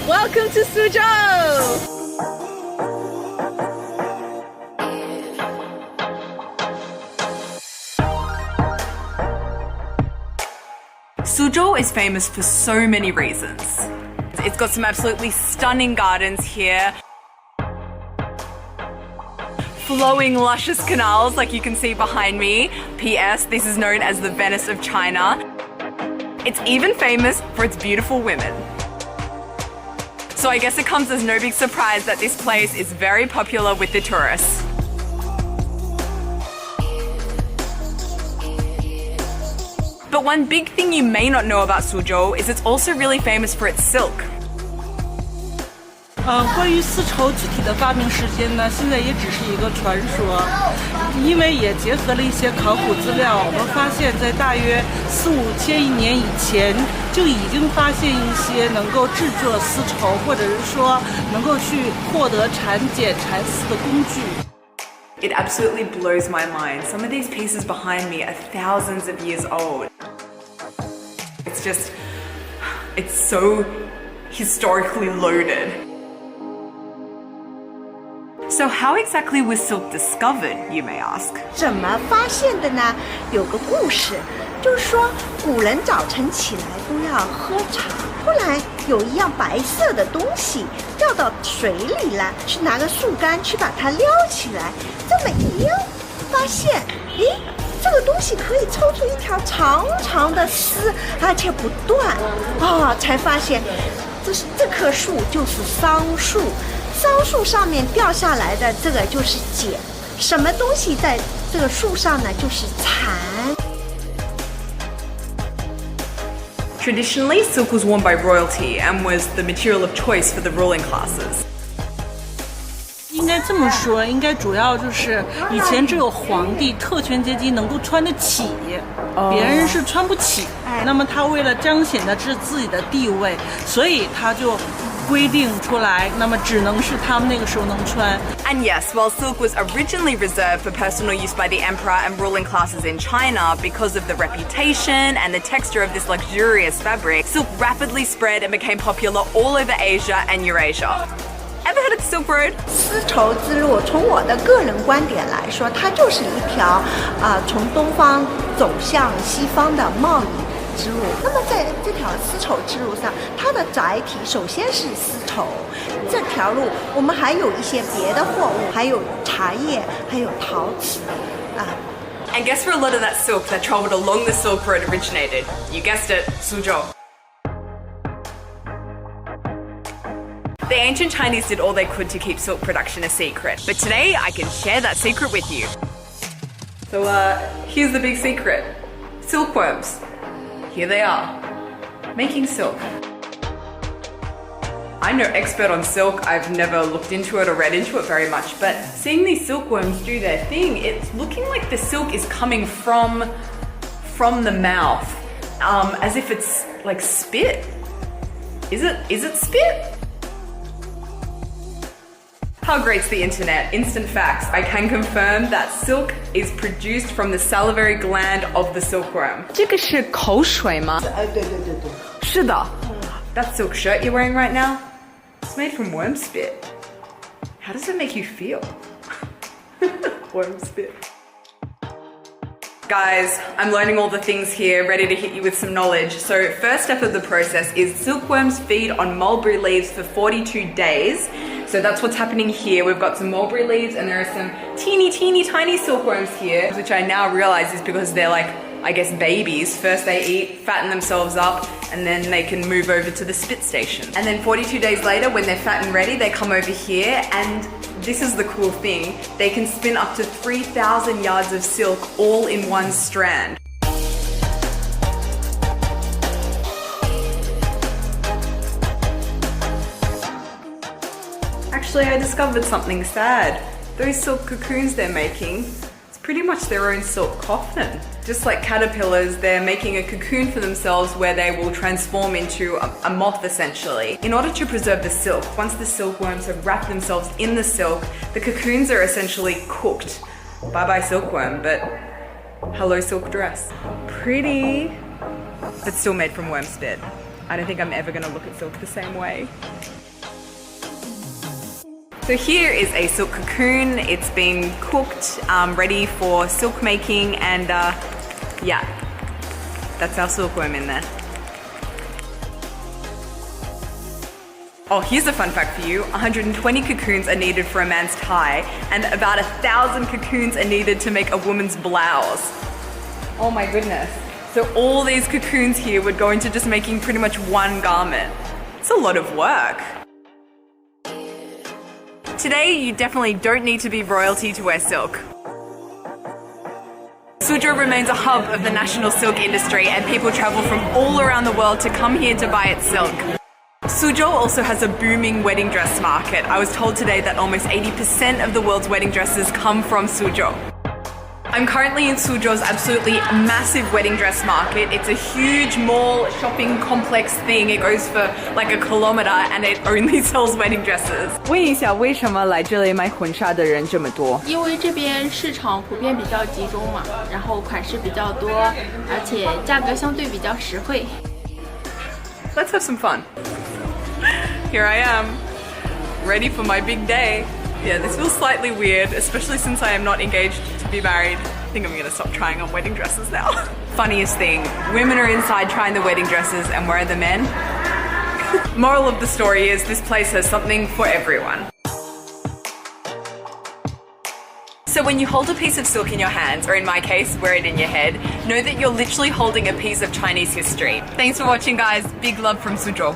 Welcome to Suzhou! Suzhou is famous for so many reasons. It's got some absolutely stunning gardens here, flowing luscious canals like you can see behind me. P.S. This is known as the Venice of China. It's even famous for its beautiful women. So I guess it comes as no big surprise that this place is very popular with the tourists. But one big thing you may not know about Suzhou is it's also really famous for its silk. 关于丝绸具体的发明时间呢，现在也只是一个传说，因为也结合了一些考古资料，我们发现，在大约4、5千亿年以前，就已经发现一些能够制作丝绸，或者是说能够去获得产茧、产丝的工具。It absolutely blows my mind. Some of these pieces behind me are thousands of years old. It's so historically loaded. So how exactly was silk discovered, you may ask? 怎么发现的呢？有个故事，就是说古人早晨起来都要喝茶，突然有一样白色的东西掉到水里了，去拿个树干去把它撩起来，这么一撩，发现，诶，这个东西可以抽出一条长长的丝，而且不断，才发现，这棵树就是桑树。桑树上面掉下来的这个就是茧，什么东西在这个树上呢？就是蚕。Traditionally, silk was worn by royalty and was the material of choice for the ruling classes. 应该这么说，应该主要就是以前只有皇帝、特权阶级能够穿得起，别人是穿不起。那么他为了彰显的是自己的地位，所以他就规定出来，那么只能是他们那个时候能穿。And yes, while silk was originally reserved for personal use by the emperor and ruling classes in China because of the reputation and the texture of this luxurious fabric, silk rapidly spread and became popular all over Asia and Eurasia. Ever heard of the Silk Road? 丝绸之路，从我的个人观点来说，它就是一条从东方走向西方的贸易之路。那么在这条丝绸之路上，它的载体首先是丝绸。这条路我们还有一些别的货物，还有茶叶，还有陶瓷And guess where a lot of that silk that traveled along the Silk Road originated? You guessed it, Suzhou. The ancient Chinese did all they could to keep silk production a secret, but today I can share that secret with you. So here's the big secret. Silkworms. Here they are, making silk. I'm no expert on silk, I've never looked into it or read into it very much, but seeing these silkworms do their thing, it's looking like the silk is coming from the mouth, as if it's like spit. Is it spit? How great's the internet? Instant facts. I can confirm that silk is produced from the salivary gland of the silkworm. 这个是口水吗？对。是的. That silk shirt you're wearing right now, it's made from worm spit. How does it make you feel? Worm spit. Guys, I'm learning all the things here, ready to hit you with some knowledge. So first step of the process is silkworms feed on mulberry leaves for 42 days. So that's what's happening here. We've got some mulberry leaves and there are some teeny tiny silkworms here, which I now realize is because they're like, I guess, babies. First they eat, fatten themselves up, and then they can move over to the spit station. And then 42 days later, when they're fat and ready, they come over here, and this is the cool thing. They can spin up to 3,000 yards of silk all in one strand. Actually, I discovered something sad. Those silk cocoons they're making, it's pretty much their own silk coffin. Just like caterpillars, they're making a cocoon for themselves where they will transform into a moth essentially. In order to preserve the silk, once the silkworms have wrapped themselves in the silk, the cocoons are essentially cooked. Bye-bye silkworm, but hello silk dress. Pretty, but still made from worm spit. I don't think I'm ever gonna look at silk the same way. So here is a silk cocoon. It's been cooked, ready for silk making, and yeah, that's our silkworm in there. Oh, here's a fun fact for you. 120 cocoons are needed for a man's tie, and about 1,000 cocoons are needed to make a woman's blouse. Oh my goodness. So all these cocoons here would go into just making pretty much one garment. It's a lot of work. Today, you definitely don't need to be royalty to wear silk. Suzhou remains a hub of the national silk industry, and people travel from all around the world to come here to buy its silk. Suzhou also has a booming wedding dress market. I was told today that almost 80% of the world's wedding dresses come from Suzhou. I'm currently in Suzhou's absolutely massive wedding dress market. It's a huge mall shopping complex thing. It goes for like a kilometer and it only sells wedding dresses. 问一下，为什么来这里买婚纱的人这么多？因为这边市场普遍比较集中嘛，然后款式比较多，而且价格相对比较实惠。Let's have some fun. Here I am, ready for my big day. Yeah, this feels slightly weird, especially since I am not engaged to be married. I think I'm gonna stop trying on wedding dresses now. Funniest thing, women are inside trying the wedding dresses, and where are the men? Moral of the story is this place has something for everyone. So when you hold a piece of silk in your hands, or in my case, wear it in your head, know that you're literally holding a piece of Chinese history. Thanks for watching, guys. Big love from Suzhou.